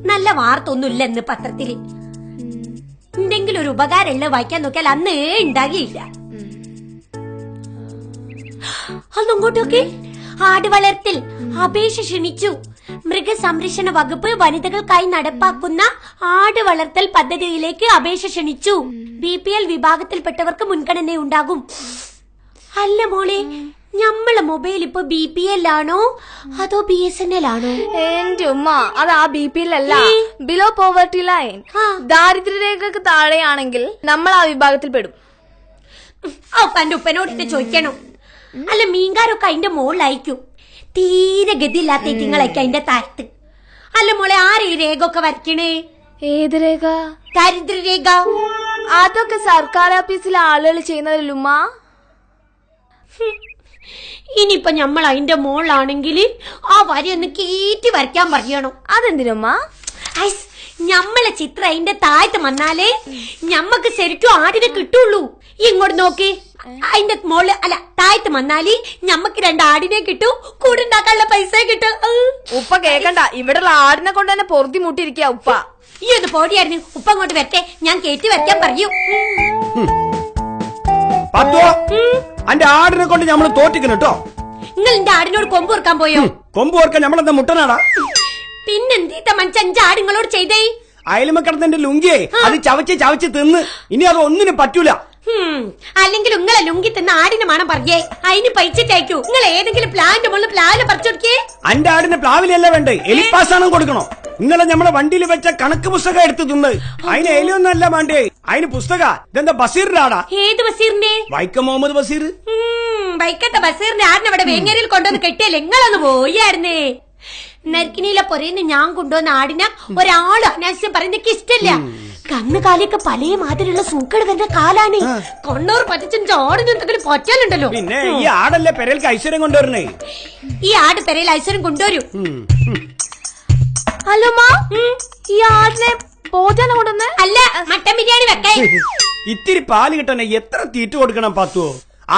നല്ല വാർത്ത ഒന്നുമില്ല ഇന്ന് പത്രത്തില്. എന്തെങ്കിലും ഒരു ഉപകാരമുള്ള വായിക്കാൻ നോക്കിയാൽ അന്ന് ഉണ്ടാകിയില്ല. അന്നങ്ങോട്ടൊക്കെ ആട് വളർത്തൽ അപേക്ഷ ക്ഷണിച്ചു. മൃഗസംരക്ഷണ വകുപ്പ് വനിതകൾക്കായി നടപ്പാക്കുന്ന ആട് വളർത്തൽ പദ്ധതിയിലേക്ക് അപേക്ഷ ക്ഷണിച്ചു. BPL വിഭാഗത്തിൽപ്പെട്ടവർക്ക് മുൻഗണന ഉണ്ടാകും. അല്ല മോളെ, നമ്മളെ മൊബൈൽ ഇപ്പൊ BPL ആണോ അതോ BSNL ആണോ? എന്റെ ഉമ്മ, അത് ആ BPL അല്ല, ബിലോ പോവർട്ടി ലൈൻ. ദാരിദ്ര്യരേഖക്ക് താഴെയാണെങ്കിൽ നമ്മൾ ആ വിഭാഗത്തിൽ പെടും. എന്റെ ഉപ്പനോട് ചോദിക്കണം. അല്ല, മീൻകാരൊക്കെ അതിന്റെ മുകളിലയക്കും. തീരെ ഗതിയില്ലാത്ത നിങ്ങളൊക്കെ അതിന്റെ താഴത്ത്. അല്ല മോളെ, ആര് ഈ രേഖ ഒക്കെ വരയ്ക്കണേ? ഏത് രേഖ? ദാരിദ്ര്യരേഖ. അതൊക്കെ സർക്കാർ ഓഫീസിലെ ആളുകൾ ചെയ്യുന്നതിലുമ്മ. ഇനിയിപ്പൊ നമ്മൾ അതിന്റെ മുകളിലാണെങ്കിൽ ആ വരി ഒന്ന് കീറ്റി വരയ്ക്കാൻ പറയണം. അതെന്തിനുമ്മ? ഞമ്മളെ ചിത്രം അതിന്റെ താഴത്ത് വന്നാലേ ഞമ്മക്ക് ശരിക്കും ആടിനെ കിട്ടുള്ളൂ. ഇങ്ങോട്ട് നോക്കി, അതിന്റെ മോള് അല്ല താഴത്ത് വന്നാല് ഞമ്മക്ക് 2 ആടിനെ കിട്ടും, കൂടുണ്ടാക്കാനുള്ള പൈസ കിട്ടും. ഉപ്പ കേക്കണ്ട, ഇവിടെയുള്ള ആടിനെ കൊണ്ട് തന്നെ പൊറുതി മുട്ടിരിക്കുക ഉപ്പ. ഈ ഒന്ന് പോടിയായിരുന്നു. ഉപ്പ അങ്ങോട്ട് വരട്ടെ, ഞാൻ കയറ്റി വരയ്ക്കാൻ പറയൂ. അന്റെ ആടിനെ കൊണ്ട് നമ്മള് തോറ്റിക്കണം കേട്ടോ. നിങ്ങൾ എന്റെ ആടിനോട് കൊമ്പ് ഓർക്കാൻ പോയോ? കൊമ്പ് ഓർക്കാൻ നമ്മളെന്താ മുട്ടനാടാ? പിന്നെന്തീത്ത മനുഷ്യ 5 ആടുങ്ങളോട് ചെയ്തേ? അയലുമക്കിടന്നെ ലുങ്കിയെ അത് ചവച്ച് തിന്ന് ഇനി അത് ഒന്നിനും പറ്റൂല. അല്ലെങ്കിൽ നിങ്ങളെ ലുങ്കി തിന്ന ആടിന് മണം പറയേ, അതിന് പൈച്ചിട്ടേക്കൂ. നിങ്ങൾ ഏതെങ്കിലും പ്ലാവിന്റെ മുകളിൽ പ്ലാവിലെ പറിച്ചു കൊടുക്കേ. അന്റെ ആടിന് പ്ലാവിലല്ല വേണ്ടേ, എലിപ്പാസാണ് കൊടുക്കണോ? ഇന്നലെ നമ്മളെ വണ്ടിയിൽ വെച്ച കണക്ക് പുസ്തകം എടുത്ത് തിന്ന്. അതിന് എലിയൊന്നല്ല വേണ്ടേ, അതിന് പുസ്തക. ഇതെന്താ ബഷീറിന്റെ ആടാ? ഏത് ബഷീറിന്റെ? വൈക്കം മുഹമ്മദ് ബഷീർ. വൈക്കത്തെ ബഷീറിന്റെ ആടിനെ അവിടെ വേങ്ങരയിൽ കൊണ്ടുവന്ന് കെട്ടിയല്ലേ നിങ്ങളൊന്ന് പോയായിരുന്നേ. നരിക്കിനിയിലെ പൊരേന്ന് ഞാൻ കൊണ്ടുവന്ന ആടിന ഒരാള് അനാവശ്യം പറയുന്നൊക്കെ ഇഷ്ടല്ല. കന്നുകാലിയൊക്കെ പല മാതിരിയുള്ള സൂക്കേട് വരുന്ന കാലാണ്. കൊണ്ണൂർ പറ്റിച്ചും ആടിന് എന്തെങ്കിലും പറ്റാലുണ്ടല്ലോ. പിന്നെ ഈ ആടല്ലേ പെരയിലേക്ക് ഐശ്വര്യം കൊണ്ടുവരണേ. ഈ ആട് പെരയിൽ ഐശ്വര്യം കൊണ്ടുവരൂ. ഹലോ മാ, ഈ ആടിനെ പോറ്റാണ് കൊണ്ടുവന്ന്? അല്ല, മട്ടൻ ബിരിയാണി വെക്കേ. ഇത്തിരി പാല് കിട്ടണേ എത്ര തീറ്റ കൊടുക്കണം പത്തുവോ?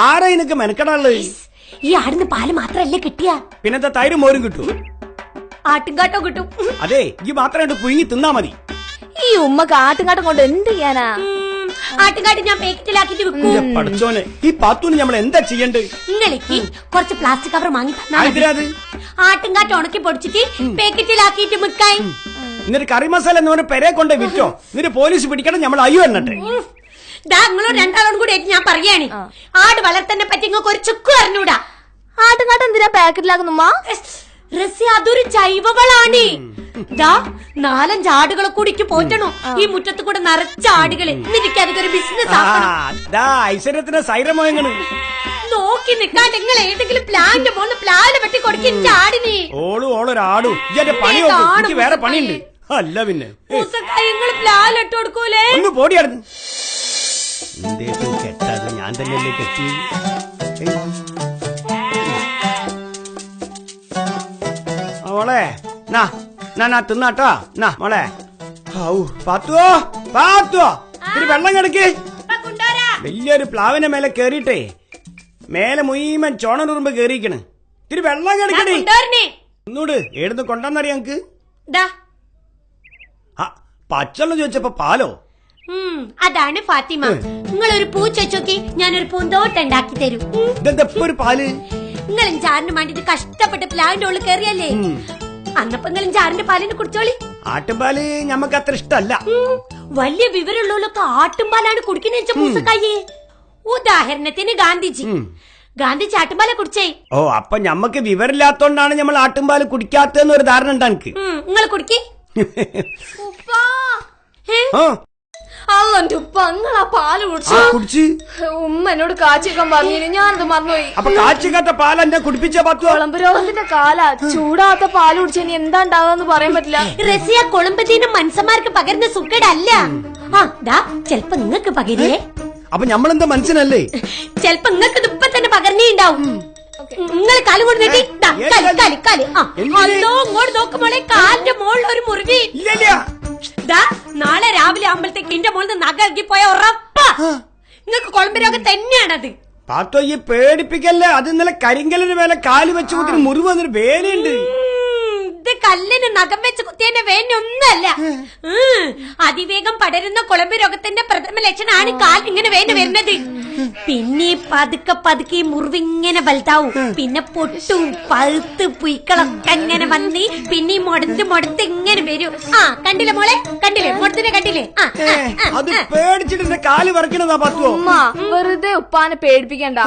ആരാ നിനക്ക് മെനക്കെടാനുള്ളത്? ഈ ആടിന് പാല് മാത്രല്ലേ കിട്ടിയ, പിന്നത്തെ തൈരും മോരും കിട്ടും, ആട്ടുംകാട്ടോ കിട്ടും. അതെ, ഈ മാത്രമായിട്ട് പുഴുങ്ങി തിന്നാ മതി. ഈ ഉമ്മക്ക് ആട്ടുംകാട്ടം കൊണ്ട് എന്ത് ചെയ്യാനാ? ആട്ടുംകാട്ട് ഞാൻ പാക്കറ്റിലാക്കിട്ട് വെക്കും. പഠിച്ചോനെ, ഈ പാത്തൂന് നമ്മൾ എന്താ ചെയ്യണ്ടേ? നിങ്ങൾക്ക് കുറച്ച് പ്ലാസ്റ്റിക് കവർ വാങ്ങി തന്നാൽ ആട്ടുംകാട്ട് ഉണക്കി പൊടിച്ചിട്ട് പാക്കറ്റിലാക്കിട്ട് മിക്കായി. എന്നിട്ട് കറി മസാല എന്ന് പറഞ്ഞ പെരെ കൊണ്ട് വിറ്റോ, എന്നിട്ട് പോലീസ് പിടിക്കണം. നമ്മൾ അയ്യോ എന്നിട്ട് നിങ്ങളോട് 2 ആളോടും കൂടി ഞാൻ പറയാണ്, ആട് വളർത്തന്നെ പറ്റി നിങ്ങൾക്ക് ഒരു ചുക്ക് അറിഞ്ഞൂടാ. ആട്ടുംകാട്ടം എന്തിനാ പാക്കറ്റിലാക്കുന്നുമ്മ? അതൊരു ജൈവവളാണ്. 4-5 ആടുകളെ കൂടിക്ക് പോറ്റണോ. ഈ മുറ്റത്ത് കൂടെ നിറച്ച ആടുകളെ. എന്നിട്ട് അതൊരു ബിസിനസ് ഐശ്വര്യത്തിന് സൈരമോയങ്ങള് നോക്കി നിൽക്കാണ്ട് നിങ്ങൾ ഏതെങ്കിലും പ്ലാന്റെ മോള് പ്ലാന് വെട്ടി കൊടുക്കുന്ന ആടിന്. ഓളൊരാടും പണി നോക്കും, വേറെ പണിയുണ്ട്. അല്ല പിന്നെ നിങ്ങൾ പ്ലാൻ ഇട്ട് കൊടുക്കൂലേ? ഒന്ന് പോടിയായിരുന്നു. കെട്ടാത് ഞാൻ തന്നെയല്ലേ കെട്ടി. മോളെ തിന്നാട്ടോ. മോളെ പാത്തുവോ ഇത്തിരി വെള്ളം കിടക്ക്. വലിയൊരു പ്ലാവിന്റെ മേലെ കേറിയിട്ടേ മേലെ മുഴുവൻ ചോണനുറുമ്പ് കേറിയിക്കണ്. ഇത്തിരി വെള്ളം കിടക്കണേ. ഒന്നൂട് ഏടുന്ന് കൊണ്ടാന്നറിയാ ഞങ്ങക്ക്. പച്ചവെള്ളം ചോദിച്ചപ്പോ പാലോ? അതാണ് ഫാത്തിമ. നിങ്ങളൊരു പൂ ചോദിച്ചോക്കി, ഞാനൊരു പൂന്തോട്ടം ഉണ്ടാക്കി തരും. ഇതെന്താ ഒരു പാല്? നിങ്ങളും ചാറിന് വേണ്ടിട്ട് കഷ്ടപ്പെട്ട് പ്ലാവിന്റെ ഉള്ളിൽ കയറിയല്ലേ, അന്നപ്പോ നിങ്ങളും ചാറിന്റെ പാലിനെ കുടിച്ചോളി. ആട്ടുംപാല് ഞമ്മക്ക് അത്ര ഇഷ്ടല്ല. വലിയ വിവരമുള്ളവരൊക്കെ ആട്ടുംപാലാണ് കുടിക്കുന്ന പൂസക്കായി. ഉദാഹരണത്തിന് ഗാന്ധിജി ആട്ടുംപാല കുടിച്ചേ. ഓ, അപ്പൊ ഞമ്മക്ക് വിവരമില്ലാത്തോണ്ടാണ് നമ്മൾ ആട്ടുംപാല് കുടിക്കാത്തെന്ന് ഒരു ധാരണ ഉണ്ട് എനിക്ക്. നിങ്ങൾ കുടിക്കേ. അള്ളന്റെ ഉപ്പ നിങ്ങളാ പാല് കുടിച്ചു. ഉമ്മ എന്നോട് കാച്ചിക്കാൻ പറഞ്ഞു, ഞാനത് മറന്നുപോയി. അപ്പൊ കാച്ചിക്കാത്ത പാൽ എന്നെ കുടിപ്പിച്ച കുളമ്പ് രോഗത്തിന്റെ കാല. ചൂടാത്ത പാല് കുടിച്ചാൽ ഇനി എന്താ ഉണ്ടാവുക പറയാൻ പറ്റില്ല. റസിയ, കൊളമ്പതീനും മനുഷ്യന്മാർക്ക് പകരുന്ന സുഖടല്ല. ചെലപ്പോ നിങ്ങൾക്ക് പകരിയേ. അപ്പൊ നമ്മളെന്താ മനുഷ്യനല്ലേ? ചെലപ്പോ നിങ്ങൾക്ക് ഇപ്പൊ തന്നെ പകർന്നേ ഉണ്ടാവും. നിങ്ങൾ കാല് കൊണ്ട് നീട്ടി ഇങ്ങോട്ട് നോക്കുമ്പോളെ കാലിന്റെ മുകളിൽ ഒരു മുറിവ്. നാളെ രാവിലെ ആകുമ്പോഴത്തേക്ക് എന്റെ മുകളിൽ നഖ ഇറങ്ങിപ്പോയ ഉറപ്പാ. നിങ്ങൾക്ക് കൊളമ്പ് രോഗം തന്നെയാണത്. പാത്തോ, ഈ പേടിപ്പിക്കല്ലേ. അത് ഇന്നലെ കരിങ്കലിന് മേലെ കാല് വെച്ച് മുറിവ് വന്നൊരു വേലയുണ്ട്. ഇത് കല്ലിന് നഖം വെച്ച് കുത്തിയതിന്റെ വേനൊന്നല്ല. അതിവേഗം പടരുന്ന കുളമ്പ് രോഗത്തിന്റെ പ്രഥമ ലക്ഷണമാണ് കാൽ ഇങ്ങനെ വേന വരുന്നത്. പിന്നെ പതുക്കെ പതുക്കെ ഈ മുറിവിങ്ങനെ വലുതാവും. പിന്നെ പൊട്ടും പഴുത്ത് പുയ്ക്കളൊക്കെ ഇങ്ങനെ വന്നി പിന്നെ മുടത്ത് ഇങ്ങനെ വരും. കണ്ടില്ലേ മോളെ, കണ്ടില്ലേ മുടത്തിനെ കണ്ടില്ലേ? അത് പേടിച്ചിട്ട് കാല് വറക്കണതാ പത്തുവോ? ഉമ്മ വെറുതെ ഉപ്പാനെ പേടിപ്പിക്കണ്ട.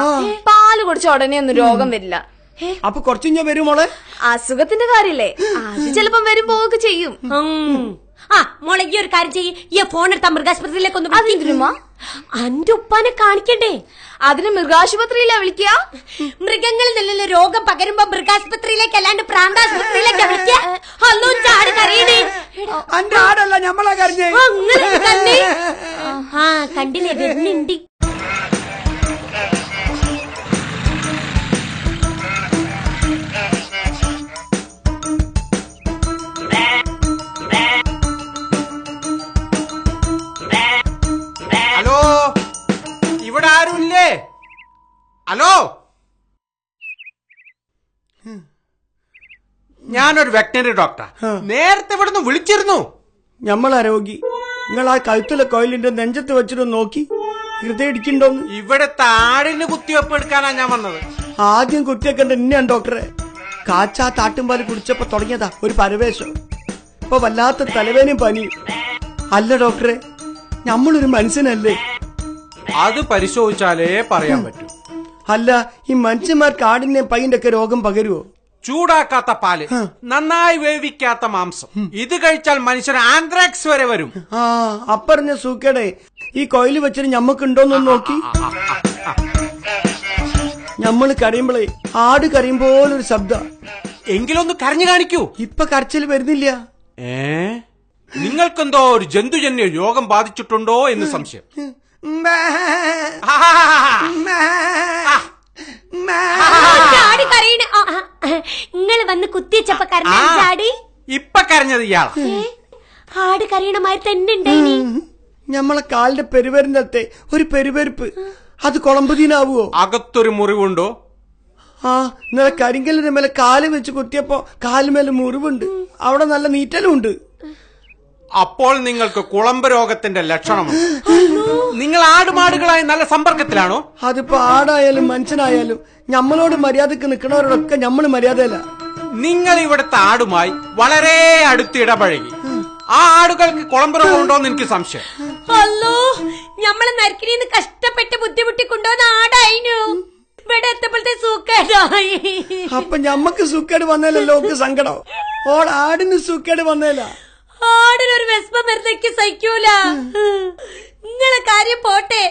പാല് കുടിച്ച ഉടനെ ഒന്നും രോഗം വരില്ല. അപ്പൊ കുറച്ചു വരും മോളെ. അസുഖത്തിന്റെ കാര്യല്ലേ, അത് ചിലപ്പം വരും പോവൊക്കെ ചെയ്യും. മോളെ ഈ ഒരു കാര്യം ചെയ്യ്, ഈ ഫോൺ എടുത്ത മൃഗാശുപത്രിയിലേക്ക് ഒന്ന്. അതിനുമ്മ അന്റെ ഉപ്പാനെ കാണിക്കണ്ടേ? അതിന് മൃഗാശുപത്രിയിലാ വിളിക്കുക. മൃഗങ്ങളിൽ നിന്നുള്ള രോഗം പകരുമ്പോ മൃഗാശുപത്രിയിലേക്ക് അല്ലാണ്ട് പ്രാന്താശുപത്രിയിലേക്ക് വിളിക്കുക. അല്ലോ ചാട് കരയണേ. അന്റെ ആടല്ല ഞമ്മളാ കരഞ്ഞേ. കണ്ടില്ലേ വരുന്നുണ്ട്. ഹലോ, ഇവിടെ ആരുമില്ലേ? ഹലോ, ഞാനൊരു വെറ്റനറി ഡോക്ടർ. നേരത്തെ ഇവിടുന്ന് വിളിച്ചിരുന്നു. ഞമ്മളാ രോഗി. നിങ്ങൾ ആ കഴുത്തിലെ കോയിലിന്റെ നെഞ്ചത്ത് വെച്ചിട്ട് നോക്കി ഹൃദയം ഇടിക്കണ്ടോന്ന്. ഇവിടുത്തെ ആടിന് കുത്തിവെപ്പ് എടുക്കാനാ ഞാൻ വന്നത്. ആദ്യം കുത്തിയൊക്കെ എന്നെയാണ് ഡോക്ടറെ. കാച്ചാ താട്ടുംപാല് കുടിച്ചപ്പോ തുടങ്ങിയതാ ഒരു പരവേശം. ഇപ്പൊ വല്ലാത്ത തലവേനയും പനിയും. അല്ല ഡോക്ടറെ, നമ്മളൊരു മനുഷ്യനല്ലേ? അത് പരിശോധിച്ചാലേ പറയാൻ പറ്റൂ. അല്ല, ഈ മനുഷ്യന്മാർക്ക് ആടിന്റെ പയ്യന്റെ ഒക്കെ രോഗം പകരുവോ? ചൂടാക്കാത്ത പാല്, നന്നായി വേവിക്കാത്ത മാംസം, ഇത് കഴിച്ചാൽ മനുഷ്യന് ആന്ത്രാക്സ് വരെ വരും. അപ്പറഞ്ഞ സൂക്കേടെ ഈ കോയില് വെച്ചിട്ട് ഞമ്മക്കുണ്ടോന്നൊന്ന് നോക്കി. ഞമ്മള് കരയുമ്പോളേ ആട് കരയുമ്പോലൊരു ശബ്ദം. എങ്കിലൊന്ന് കരഞ്ഞു കാണിക്കൂ. ഇപ്പൊ കരച്ചിൽ വരുന്നില്ല. നിങ്ങൾക്കെന്തോ ഒരു ജന്തുജന്യ രോഗം ബാധിച്ചിട്ടുണ്ടോ എന്ന് സംശയം. നിങ്ങൾ വന്ന് കുത്തിച്ചപ്പോ കരഞ്ഞാടി. ഇപ്പൊ കരഞ്ഞത് ഇയാളാ. ആട് കരയണമായി തന്നെ ഉണ്ടായിനി. ഞമ്മളെ കാലിന്റെ പെരുവരിന്റെ അകത്തെ ഒരു പെരുവരിപ്പ്, അത് കുളമ്പുതീനാവോ? അകത്തൊരു മുറിവുണ്ടോ? ഇന്നലെ കരിങ്കല്ലിന്റെ മേലെ കാല് വെച്ച് കുത്തിയപ്പോ കാലുമേലെ മുറിവുണ്ട്. അവിടെ നല്ല നീറ്റലും ഉണ്ട്. അപ്പോൾ നിങ്ങൾക്ക് കുളമ്പ് രോഗത്തിന്റെ ലക്ഷണമാണ്. നിങ്ങൾ ആടുമാടുകളായി നല്ല സമ്പർക്കത്തിലാണോ? അതിപ്പോ ആടായാലും മനുഷ്യനായാലും ഞമ്മളോട് മര്യാദക്ക് നിൽക്കണവരോടൊക്കെ ഞമ്മള് മര്യാദയല്ല. നിങ്ങൾ ഇവിടുത്തെ ആടുമായി വളരെ അടുത്ത് ഇടപഴകി. ആ ആടുകൾക്ക് കുളമ്പ് രോഗം ഉണ്ടോന്ന് എനിക്ക് സംശയം. അല്ലോ, ഞമ്മളെ നരക്കിനീന്ന് കഷ്ടപ്പെട്ട് ബുദ്ധിമുട്ടി കൊണ്ടുവന്ന ആടായിനു. ഇവിടെ എത്തപ്പോഴത്തെ സൂക്കേടായി. അപ്പൊ ഞമ്മക്ക് സൂക്കേട് വന്നല്ലോ സങ്കടം. ഓൾ ആടിന് സൂക്കേട് വന്നേല. ആടിനൊരു വിഷമം വരുന്നേക്ക് സഹിക്കൂല. നിങ്ങളെ കാര്യം പോട്ടെ,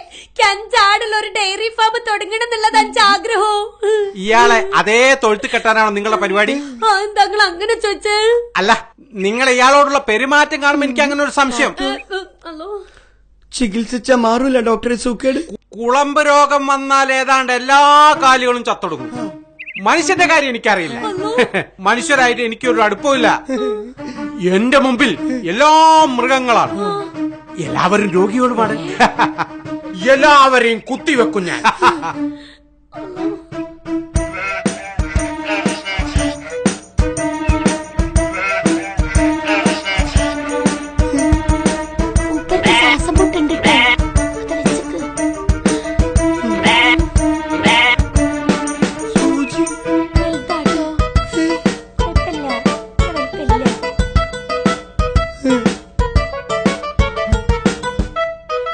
അഞ്ചാടുള്ള ഒരു ഡയറി ഫാം തുടങ്ങണം എന്നുള്ളത് അഞ്ച് ആഗ്രഹവും. ഇയാളെ അതേ തൊഴുത്ത് കെട്ടാനാണോ നിങ്ങളുടെ പരിപാടി? എന്താ അങ്ങനെ ചോദിച്ചേ? അല്ല, നിങ്ങൾ ഇയാളോടുള്ള പെരുമാറ്റം കാണുമ്പോ എനിക്ക് അങ്ങനെ ഒരു സംശയം. ചികിത്സിച്ച മാറൂല ഡോക്ടറെ സൂക്കേട്? കുളമ്പ് രോഗം വന്നാൽ ഏതാണ്ട് എല്ലാ കാലുകളും ചത്തൊടുക്കും. മനുഷ്യന്റെ കാര്യം എനിക്കറിയില്ല. മനുഷ്യരായിട്ട് എനിക്കൊരു അടുപ്പമില്ല. എന്റെ മുമ്പിൽ എല്ലാ മൃഗങ്ങളാണ്. എല്ലാവരും രോഗിയോടുമാണ്. എല്ലാവരെയും കുത്തിവെക്കും ഞാൻ. ശ്വാസം മുട്ടുണ്ട്.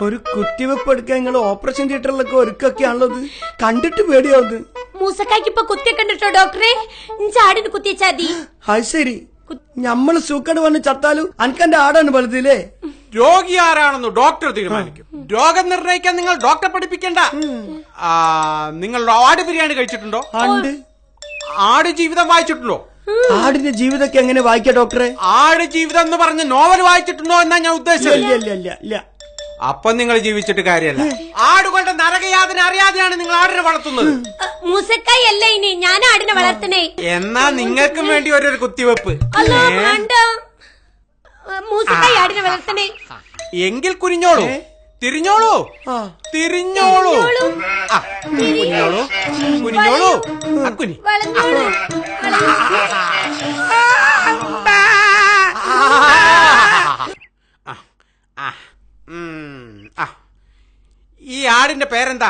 ഒരു കുത്തിവെപ്പ് എടുക്കാൻ നിങ്ങൾ ഓപ്പറേഷൻ തിയേറ്ററിലൊക്കെ ഒരുക്കൊക്കെയാണുള്ളത്. കണ്ടിട്ട് പേടിയാവുന്നത്. മൂസക്കായ്ക്ക് ഇപ്പൊ കുത്തി കണ്ടിട്ടോ ഡോക്ടറെ? ചാടിന് കുത്തിച്ചാതി. അത് ശരി. ഞമ്മള് സൂക്കേട് വന്ന് ചത്താലും അനക്കെന്റെ ആടാണ് വലുതില്ലേ? രോഗി ആരാണെന്ന് ഡോക്ടർ തീരുമാനിക്കും. രോഗം നിർണയിക്കാൻ നിങ്ങൾ ഡോക്ടറെ പഠിപ്പിക്കണ്ട. നിങ്ങൾ ആട് ബിരിയാണി കഴിച്ചിട്ടുണ്ടോ? ആട് ജീവിതം വായിച്ചിട്ടുണ്ടോ? ആടിന്റെ ജീവിതമൊക്കെ എങ്ങനെ വായിക്കാം ഡോക്ടറെ? ആട് ജീവിതം എന്ന് പറഞ്ഞ നോവൽ വായിച്ചിട്ടുണ്ടോ എന്നാ ഞാൻ ഉദ്ദേശിച്ചത്. അപ്പൊ നിങ്ങൾ ജീവിച്ചിട്ട് കാര്യമല്ല. ആടുകളുടെ നരകയാതന അറിയാതെയാണ് നിങ്ങൾ ആടിനെ വളർത്തുന്നത്. മൂസക്കായി അല്ല ഇനി ഞാൻ ആടിനെ വളർത്തണേ. എന്നാ നിങ്ങൾക്കും വേണ്ടി ഒരു കുത്തിവെപ്പ്. മൂസക്കായി ആടിനെ വളർത്തണേ. എങ്കിൽ കുനിഞ്ഞോളൂ, തിരിഞ്ഞോളൂ, തിരിഞ്ഞോളൂ, കുനിഞ്ഞോളൂ, കുനിഞ്ഞോളൂ, കുനി. ഈ ആടിന്റെ പേരെന്താ?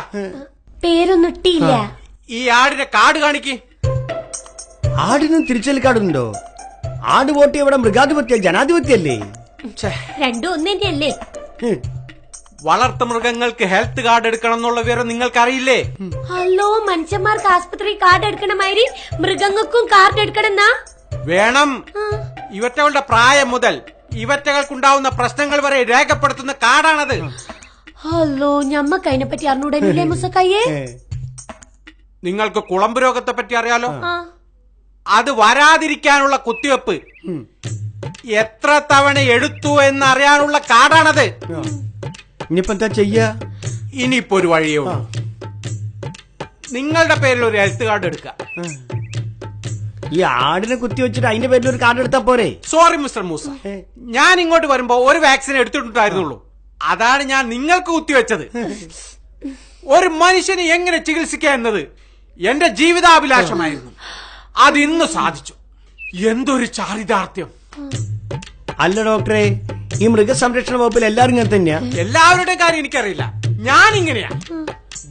പേരൊന്നും ഇട്ടിയില്ല. ഈ ആടിന്റെ കാർഡ് കാണിക്ക്. ആടിനും തിരിച്ചൽ കാർഡുണ്ടോ? ആട് വോട്ട് ഇവിടെ മൃഗാധിപത്യ ജനാധിപത്യല്ലേ? രണ്ടും ഒന്ന് തന്നെയല്ലേ? വളർത്തു മൃഗങ്ങൾക്ക് ഹെൽത്ത് കാർഡ് എടുക്കണം എന്നുള്ള വിവരം നിങ്ങൾക്കറിയില്ലേ? ഹലോ, മനുഷ്യന്മാർക്ക് ആസ്പത്രി കാർഡ് എടുക്കണമാതിരി മൃഗങ്ങൾക്കും കാർഡ് എടുക്കണമെന്നാ? വേണം. ഇവറ്റകളുടെ പ്രായം മുതൽ ഇവറ്റകൾക്കുണ്ടാവുന്ന പ്രശ്നങ്ങൾ വരെ രേഖപ്പെടുത്തുന്ന കാർഡാണത്. ഹലോ, ഞമ്മക്ക് അതിനെ പറ്റി അറിഞ്ഞൂടല്ലേ മുസക്കയ്യേ? നിങ്ങൾക്ക് കുളമ്പ് രോഗത്തെ പറ്റി അറിയാലോ? അത് വരാതിരിക്കാനുള്ള കുത്തിവെപ്പ് എത്ര തവണ എടുത്തു എന്നറിയാനുള്ള കാർഡാണത്. ഇനിയിപ്പോ എന്താ ചെയ്യാ? ഇനിയിപ്പോ ഒരു വഴിയേ ഉള്ളൂ. നിങ്ങളുടെ പേരിൽ ഒരു ഹെൽത്ത് കാർഡ് എടുക്കുക. ഈ ആടിനെ കുത്തി വെച്ചിട്ട് അതിന്റെ പേരിൽ ഒരു കാർഡ് എടുത്താ പോരെ? സോറി മിസ്റ്റർ മൂസ, ഞാൻ ഇങ്ങോട്ട് വരുമ്പോ ഒരു വാക്സിൻ എടുത്തിട്ടുണ്ടായിരുന്നുള്ളൂ. അതാണ് ഞാൻ നിങ്ങൾക്ക് കുത്തിവെച്ചത്. ഒരു മനുഷ്യനെ എങ്ങനെ ചികിത്സിക്കുക എന്നത് എന്റെ ജീവിതാഭിലാഷമായിരുന്നു. അത് ഇന്ന് സാധിച്ചു. എന്തൊരു ചാരിതാർത്ഥ്യം. അല്ല ഡോക്ടറെ, ഈ മൃഗസംരക്ഷണ വകുപ്പിൽ എല്ലാവരും ഇങ്ങനെ തന്നെയാ? എല്ലാവരുടെയും കാര്യം എനിക്കറിയില്ല. ഞാൻ ഇങ്ങനെയാ.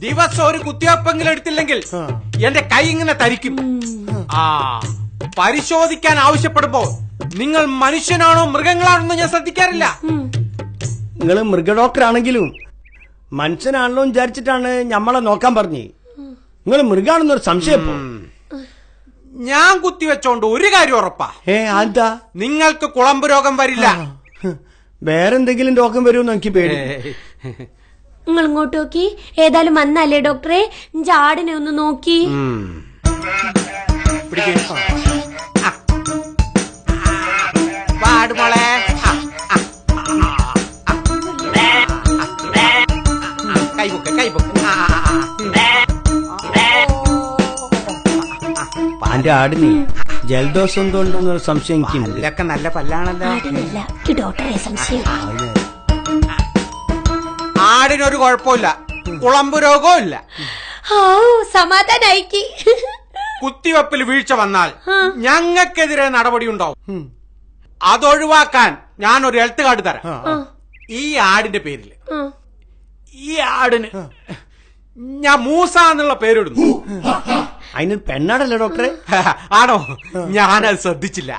ദിവസം ഒരു കുത്തിവെപ്പെങ്കിലും എടുത്തില്ലെങ്കിൽ എന്റെ കൈ ഇങ്ങനെ തരിക്കും. പരിശോധിക്കാൻ ആവശ്യപ്പെടുമ്പോ നിങ്ങൾ മനുഷ്യനാണോ മൃഗങ്ങളാണോ ഞാൻ ശ്രദ്ധിക്കാറില്ല. നിങ്ങൾ മൃഗ ഡോക്ടർ ആണെങ്കിലും മനുഷ്യനാണല്ലോ വിചാരിച്ചിട്ടാണ് ഞമ്മളെ നോക്കാൻ പറഞ്ഞേ. നിങ്ങൾ മൃഗാണെന്നൊരു സംശയം. ഞാൻ കുത്തിവെച്ചോണ്ട് ഒരു കാര്യം ഉറപ്പാ. അതാ? നിങ്ങൾക്ക് കുളമ്പ് രോഗം വരില്ല. വേറെന്തെങ്കിലും രോഗം വരുമെന്ന് എനിക്ക് പേടി. നിങ്ങൾ ഇങ്ങോട്ട് നോക്കി. ഏതായാലും വന്നല്ലേ ഡോക്ടറെ, ആടിനെ ഒന്ന് നോക്കി. പാടുമോളെ. കൈപൊക്കെ കൈപൊക്കെ. എന്റെ ആടിന് ജലദോഷം ഉണ്ടോന്നൊരു സംശയം എനിക്കുണ്ട്. ഇതൊക്കെ നല്ല പല്ലാണല്ലോ. ഡോക്ടറെ സംശയം. ആടിനൊരു കുഴപ്പമില്ല, കുളമ്പ് രോഗവും ഇല്ല. സമാധാനായിക്ക്. കുത്തിവെപ്പിൽ വീഴ്ച വന്നാൽ ഞങ്ങൾക്കെതിരെ നടപടി ഉണ്ടാവും. അതൊഴിവാക്കാൻ ഞാൻ ഒരു ഹെൽത്ത് കാർഡ് തരാം. ഈ ആടിന്റെ പേരില് ഈ ആടിന് ഞാൻ മൂസ എന്നുള്ള പേരിടുന്നു. അതിനൊരു പെണ്ണാടല്ലേ ഡോക്ടറെ? ആണോ? ഞാനത് ശ്രദ്ധിച്ചില്ല.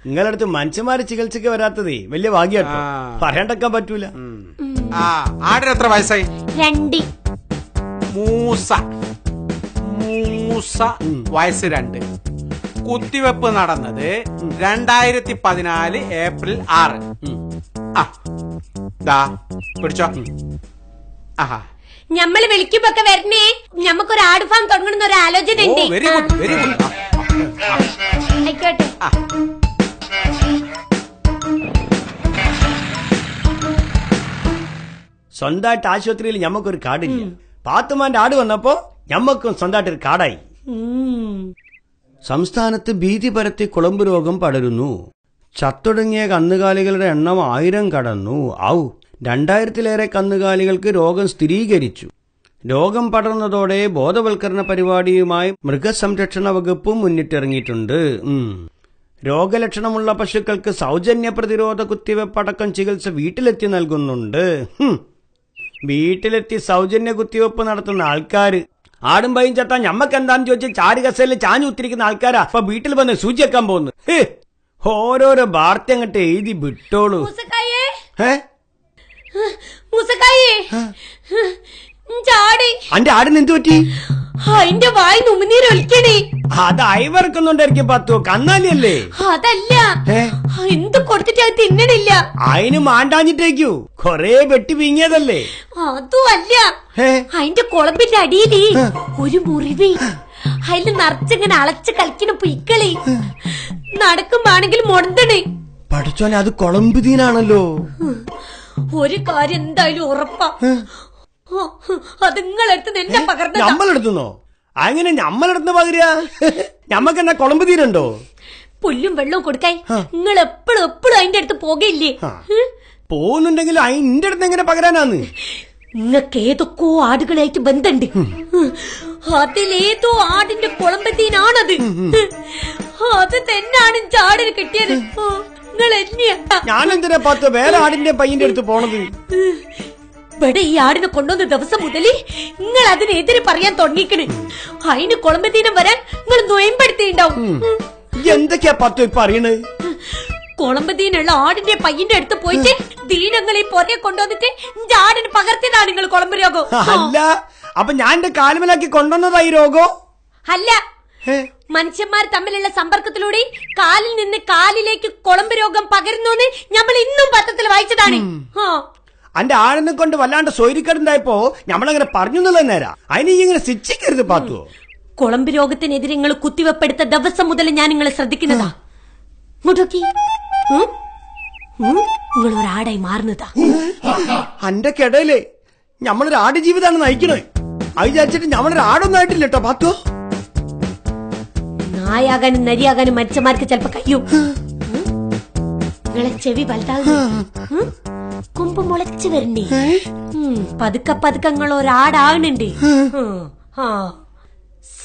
നിങ്ങളടുത്ത് മനുഷ്യന്മാര് ചികിത്സക്ക് വരാത്തതേ വലിയ ഭാഗ്യാട്ടോ. പറയാണ്ടക്കാൻ പറ്റൂല. ആടിന് എത്ര വയസ്സായി? 2. മൂസ വയസ്സ് 2. കുത്തിവെപ്പ് നടന്നത് 2014 ഏപ്രിൽ 6. പിടിച്ചോ. ഞമ്മള് വിളിക്കുമ്പൊക്കെ വരണേ. ഞമ്മക്കൊരു ആട് ഫാം തുടങ്ങണമെന്ന് ഒരു ആലോചന ഉണ്ട്. Very good, very good. ആയിക്കോട്ടെ. സ്വന്തമായിട്ട് ആശുപത്രിയിൽ ഞമ്മക്കൊരു കാർഡില്ല. പാത്തുമാന്റെ ആട് വന്നപ്പോ ഞമ്മക്കും സ്വന്തമായിട്ടൊരു കാർഡായി. സംസ്ഥാനത്ത് ഭീതി പരത്തി കുളമ്പ് രോഗം പടരുന്നു. ചത്തൊടുങ്ങിയ കന്നുകാലികളുടെ എണ്ണം 1000 കടന്നു. 2000-ലേറെ കന്നുകാലികൾക്ക് രോഗം സ്ഥിരീകരിച്ചു. രോഗം പടർന്നതോടെ ബോധവൽക്കരണ പരിപാടിയുമായി മൃഗസംരക്ഷണ വകുപ്പും മുന്നിട്ടിറങ്ങിയിട്ടുണ്ട്. രോഗലക്ഷണമുള്ള പശുക്കൾക്ക് സൗജന്യ പ്രതിരോധ കുത്തിവെപ്പടക്കം ചികിത്സ വീട്ടിലെത്തി നൽകുന്നുണ്ട്. വീട്ടിലെത്തി സൗജന്യ കുത്തിവെപ്പ് നടത്തുന്ന ആൾക്കാര് ആടും പൈയും ചത്താൻ ഞമ്മക്കെന്താന്ന് ചോദിച്ച് ചാരുകസയിൽ ചാഞ്ഞു കുത്തിരിക്കുന്ന ആൾക്കാരാ അപ്പൊ വീട്ടിൽ വന്ന് സൂചി വെക്കാൻ പോകുന്നു. ഓരോരോ വാർത്ത അങ്ങോട്ട് എഴുതി വിട്ടോളൂ. അന്റെ ആടിന് എന്ത് പറ്റി? അതിന്റെ വായി നുമിനീര് ഒലിക്കണേ. അത് അയവർക്കുന്നുണ്ടായിരിക്കും പത്തോ, കന്നാലിയല്ലേ? അതല്ല, എന്ത് കൊടുത്തിട്ട് അത് തിന്നണില്ല. അതിന് മാണ്ടാഞ്ഞിട്ടേക്കു കൊറേ വെട്ടി വീങ്ങിയതല്ലേ? അതും അല്ല, അതിന്റെ കുളമ്പിന്റെ അടിയില് ഒരു മുറിവ്. അതില് നിറച്ചിങ്ങനെ അളച്ച് കളിക്കണ പുയ്ക്കളി. നടക്കുമ്പാണെങ്കിൽ മൊണ്ടണ്. പഠിച്ചോനെ, അത് കുളമ്പുതീനാണല്ലോ. ഒരു കാര്യം എന്തായാലും ഉറപ്പാ, അത് നിങ്ങളെടുത്ത് എന്നെ പകർന്ന. നമ്മളെടുത്തുന്നോ? അങ്ങനെ ഞമ്മളെടുത്ത് പകരുക? ഞമ്മക്കെന്നാ കുളമ്പ് തീരുണ്ടോ? പുല്ലും വെള്ളവും കൊടുക്കായി നിങ്ങൾ എപ്പോഴും അതിന്റെ അടുത്ത് പോകയില്ലേ? പോകുന്നുണ്ടെങ്കിൽ അതിന്റെ അടുത്ത് എങ്ങനെ പകരാനാന്ന്? നിങ്ങൾക്ക് ഏതൊക്കെയോ ആടുകളായിട്ട് ബന്ധമുണ്ട്. അതിലേതോ ആടിന്റെ കുളമ്പത്തീനാണത്. അത് തന്നെയാണ് ചാടിന് കിട്ടിയത്. നിങ്ങൾ എന്നെയാ. ഞാനെന്തിനാ പാത്തു വേറെ ആടിന്റെ പയ്യന്റെ അടുത്ത് പോണത്? ഇവിടെ ഈ ആടിനെ കൊണ്ടുവന്ന ദിവസം മുതൽ നിങ്ങൾ അതിനെതിരെ പറയാൻ തുടങ്ങിക്കണ്. അതിന് കുളമ്പദീനം വരാൻ നിങ്ങൾ നൊയമ്പെടുത്തിണ്ടാവും. എന്തൊക്കെയാ പത്തു ഇപ്പൊ അറിയണത്? കുളമ്പദീനുള്ള ആടിന്റെ പയ്യന്റെ അടുത്ത് പോയിട്ട് ദീനങ്ങൾ ഈ പൊരയെ കൊണ്ടുവന്നിട്ട് എന്റെ ആടിന് പകർത്തിയതാണ് നിങ്ങൾ കുളമ്പ് രോഗം. അല്ല, അപ്പൊ ഞാൻ എന്റെ കാലുമലാക്കി കൊണ്ടുവന്നതായി രോഗോ? അല്ല, മനുഷ്യന്മാർ തമ്മിലുള്ള സമ്പർക്കത്തിലൂടെ കാലിൽ നിന്ന് കാലിലേക്ക് കുളമ്പ് രോഗം പകരുന്നു നമ്മൾ ഇന്നും പത്രത്തിൽ വായിച്ചതാണ്. അന്റെ ആടിനെ കൊണ്ട് വല്ലാണ്ട് സോയിരിക്കടുണ്ടായപ്പോ നമ്മളങ്ങനെ പറഞ്ഞു നേരാ. അതിന് ഇങ്ങനെ ശിക്ഷിക്കരുത് പാത്തുവോ. കുളമ്പ് രോഗത്തിനെതിരെ നിങ്ങൾ കുത്തിവെപ്പെടുത്ത ദിവസം മുതൽ ഞാൻ നിങ്ങളെ ശ്രദ്ധിക്കുന്നതാ. നിങ്ങൾ ഒരാടായി മാറുന്നതാ. അന്റെ കിടയില് നമ്മളൊരു ആട് ജീവിതമാണ് നയിക്കണേ. അത് വിചാരിച്ചിട്ട് നമ്മളൊരു ആടൊന്നും ആയിട്ടില്ല കേട്ടോ പാത്തോ. നായാകാനും നരിയാകാനും മനുഷ്യന്മാർക്ക് ചിലപ്പോ കഴിയും. നിങ്ങളെ ചെവി വലുതാകുന്നു, കൊമ്പ് മുളച്ചു വരണ്ടേ. പതുക്കെ പതുക്കെ നിങ്ങൾ ഒരാടാകണുണ്ട്.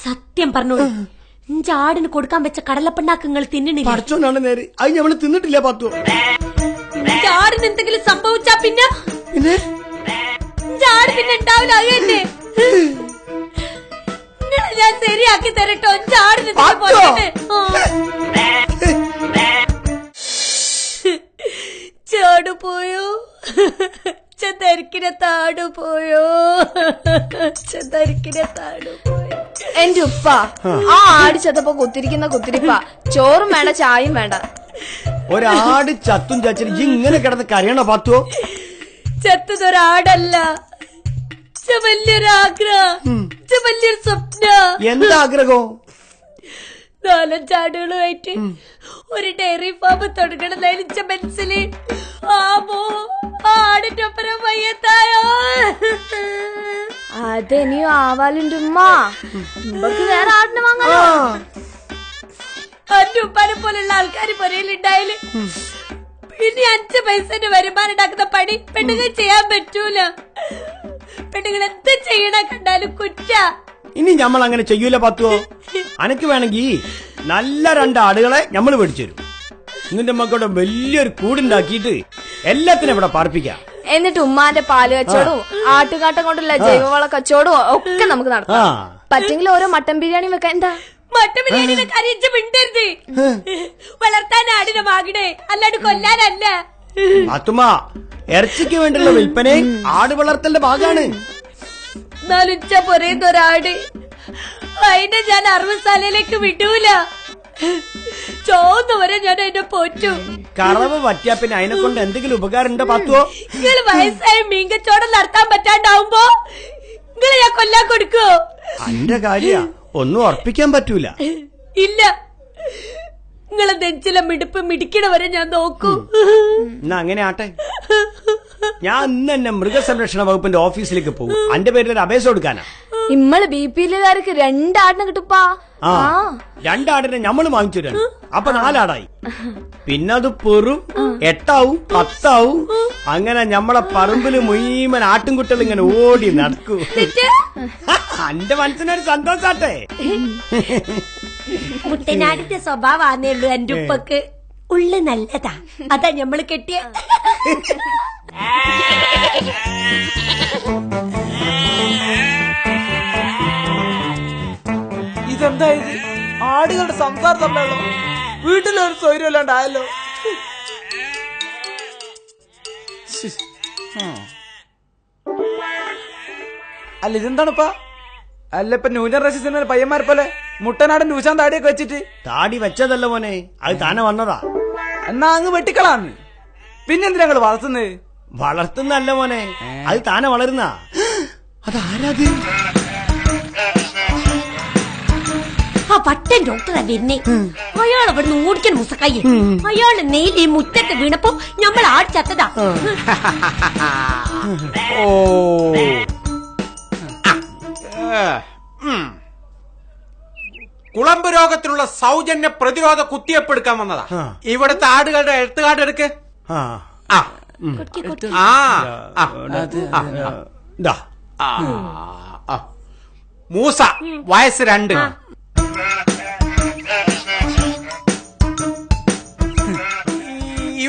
സത്യം പറഞ്ഞോളൂ, ഇഞ്ച ആടിന് കൊടുക്കാൻ വെച്ച കടലപ്പിണ്ണാക്ക് നിങ്ങൾ തിന്നണില്ല. പഠിച്ചോണ്ടാണ് നേരെ. അത് ഞമ്മള് തിന്നിട്ടില്ല പാത്തോ. ഇഞ്ച ആടിന് എന്തെങ്കിലും സംഭവിച്ചാ പിന്നെ ഇഞ്ച ആട് പിന്നെ ഉണ്ടാവില്ല. അത് തന്നെ ഞാൻ ശരിയാക്കി തരട്ടോ. ഇഞ്ച ആടിന് ചാടുപോയോ, ചതരിക്കിനെ താടുപോയോ, ചതരിക്കിനെ താടുപോയോ. എന്റെ ഉപ്പ ആ ആട് ചത്തപ്പോ കുത്തിരിക്കുന്ന കുത്തിരിപ്പ. ചോറും വേണ്ട, ചായയും വേണ്ട. ഒരാട് ചത്തും ചാച്ചിട്ട് ഇങ്ങനെ കിടന്ന് കരയണോ പാത്തുവോ? ചത്തതൊരാടല്ല, വലിയൊരാഗ്രഹം, വലിയൊരു സ്വപ്ന. എന്താഗ്രഹോ? 4-5 ആടുകളുമായിട്ട് ഒരു ഡയറി ഫാം തുടങ്ങണമെന്നായിരിച്ച മനസ്സില്. ആമോ ആടിന്റെ ഒപ്പരം വയ്യത്തായോ. അതെനിയോ ആവാലുണ്ട് ഉമ്മ. നമുക്ക് വേറെ ആടിനെ വാങ്ങാലോ. അന്റെ ഉപ്പാനെ പോലുള്ള ആൾക്കാർ പൊരയിലുണ്ടായാല് പിന്നെ 5 പൈസന്റെ വരുമാനം ഉണ്ടാക്കുന്ന പണി പെണ്ണുങ്ങൾ ചെയ്യാൻ പറ്റൂല. പെണ്ണുങ്ങൾ എന്ത് ചെയ്യണ കണ്ടാലും കുറ്റ. ഇനി നമ്മൾ അങ്ങനെ ചെയ്യൂല പാത്തുവോ. അനക്ക് വേണമെങ്കിൽ നല്ല 2 ആടുകളെ നമ്മൾ മേടിച്ചു തരും. നിന്റെ മക്കളുടെ വലിയൊരു കൂടുണ്ടാക്കിയിട്ട് എല്ലാത്തിനും ഇവിടെ പാർപ്പിക്കാം. എന്നിട്ട് ഉമ്മാന്റെ പാല് കച്ചവടവും ആട്ടുകാട്ടം കൊണ്ടുള്ള ജൈവവള കച്ചവടവും ഒക്കെ നമുക്ക് നടത്താം. പറ്റെങ്കിൽ ഓരോ മട്ടൻ ബിരിയാണി വെക്കാൻ. എന്താ മട്ടൻ ബിരിയാണി വെക്കാൻ മിണ്ടരുത്. വളർത്താൻ ആടിനെ വാങ്ങണേ, അല്ലാണ്ട് കൊല്ലാനല്ല. പാത്തുമ്മ, ഇറച്ചിക്ക് വേണ്ടിയുള്ള വിൽപ്പന ആട് വളർത്തലിന്റെ ഭാഗമാണ്. 4 പൊരയുന്ന ഒരാട് അതിനെ ഞാൻ 60 സാലയിലേക്ക് വിടൂല. ചോന്നവരെ ഞാൻ അതിനെ പോറ്റു. കറവ് പറ്റിയാ പിന്നെ അതിനെ കൊണ്ട് എന്തെങ്കിലും ഉപകാരം ഉണ്ടോ പാത്തുവോ? നിങ്ങൾ വയസ്സായ മീങ്കച്ചോടം നടത്താൻ പറ്റാണ്ടാവുമ്പോ നിങ്ങൾ ഞാൻ കൊല്ലാൻ കൊടുക്കോ? അന്റെ കാര്യ ഒന്നും ഉറപ്പിക്കാൻ പറ്റൂല. ഇല്ല, നിങ്ങളെ നെഞ്ചിലെ മിടിപ്പ് മിടിക്കണവരെ ഞാൻ നോക്കൂ. എന്നാ അങ്ങനെ ആട്ടെ. ഞാൻ ഇന്ന് തന്നെ മൃഗസംരക്ഷണ വകുപ്പിന്റെ ഓഫീസിലേക്ക് പോകും. അന്റെ പേരിൽ ഒരു അപേക്ഷ കൊടുക്കാനാ. ഇമ്മള് ബിപിഎല്ലുകാർക്ക് 2 ആടിനെ കിട്ടുപ്പാ. 2 ആടിനെ ഞമ്മള് വാങ്ങിച്ചു തരാണ്. അപ്പൊ 4 ആടായി. പിന്നെ അത് പെറും 8 ആവും 10 ആവും. അങ്ങനെ ഞമ്മളെ പറമ്പില് മുഴുവൻ ആട്ടുംകുട്ടികൾ ഇങ്ങനെ ഓടി നടക്കൂ. അന്റെ മനസ്സിനൊരു സന്തോഷാട്ടെ. മുട്ടനാടിന്റെ സ്വഭാവമാന്നേ ഉള്ളൂ. എന്റെ ഉപ്പക്ക് ഉള്ളു നല്ലതാ. അതാ ഞമ്മള് കെട്ടിയ. ഇതെന്താ ഇത്? ആടുകളുടെ സംസാര സമ്മേളനം. വീട്ടിലൊരു സൗകര്യമില്ലാണ്ടായല്ലോ. അല്ല ഇതെന്താണിപ്പാ? അല്ല ഇപ്പൊ ന്യൂ ജനറേഷൻ സിനിമ പയ്യന്മാരെ പോലെ മുട്ടനാടൻ ന്യൂശാൻ താടിയൊക്കെ വെച്ചിട്ട്. താടി വെച്ചതല്ല മോനെ, അത് താനെ വന്നതാ. എന്നാ അങ്ങ് വെട്ടിക്കളാന്ന്. പിന്നെന്തിനാ ഞങ്ങള് വളർത്തുന്നത്? വളർത്തുന്നല്ല മോനെ, അത് താനെ വളരുന്ന. അതാരാത്? ആ പട്ടൻ ഡോക്ടറാ വരുന്നേ. അയാൾ അവിടുന്ന് ഓടിക്കാൻ മുസക്കായി. അയാള് നെയ്ലി മുറ്റത്ത് വീണപ്പോ നമ്മൾ ആടിച്ചത്തതാ. ഓ കുളമ്പ് രോഗത്തിനുള്ള സൗജന്യ പ്രതിരോധ കുത്തിവെപ്പ് എടുക്കാൻ വന്നതാ. ഇവിടുത്തെ ആടുകളുടെ ഹെൽത്ത് കാർഡ് എടുക്ക്. മൂസ, വയസ്സ് 2.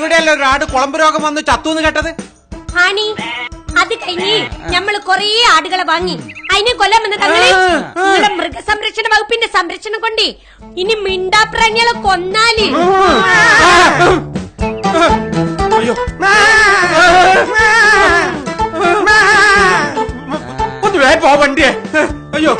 ഇവിടെയല്ലേ ഒരു ആട് കുളമ്പ് രോഗം വന്ന് ചത്തുന്ന് കേട്ടത്? ആണി അത് കഴിഞ്ഞ് ഞമ്മള് കൊറേ ആടുകളെ വാങ്ങി അതിനെ കൊല്ലാൻ വന്ന തങ്ങളെ നിങ്ങളുടെ മൃഗസംരക്ഷണ വകുപ്പിന്റെ സംരക്ഷണം കൊണ്ട് ഇനി മിണ്ടാപ്രാണികളെ കൊന്നാല് അയ്യോ ഒന്ന് വേ പോ വണ്ടിയെ. അയ്യോ